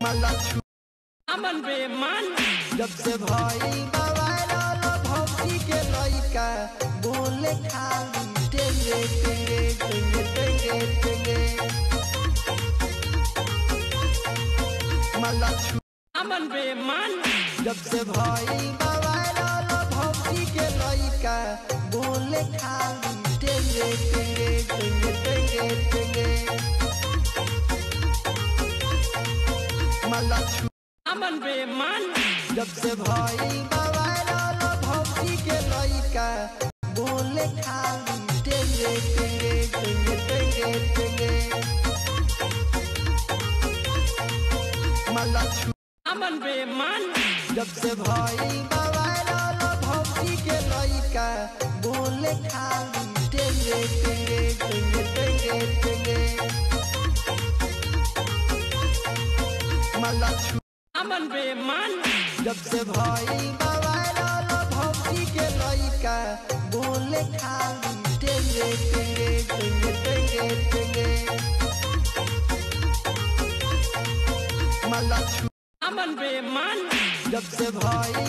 मला अमन बेमान जब से भाई वायरल भौजी के लइका बोले खाली टेंगे टेंगे टेंगे टेंगे टेंगे मला अमन बेमान जब से भाई वायरल भौजी के लइका बोले खाली टेंगे टेंगे टेंगे टेंगे टेंगे मला अमन बेमान जब से भाई वायरल भौजी के लइका बोले खाली टेंगे टेंगे टेंगे टेंगे टेंगे मला अमन बेमान जब से भाई वायरल भौजी के लइका बोले खाली टेंगे टेंगे टेंगे टेंगे टेंगे मला अमन बेमान जब से भाई वायरल भौजी के लइका बोले खाली टेंगे टेंगे टेंगे टेंगे टेंगे मला अमन बेमान जब से भाई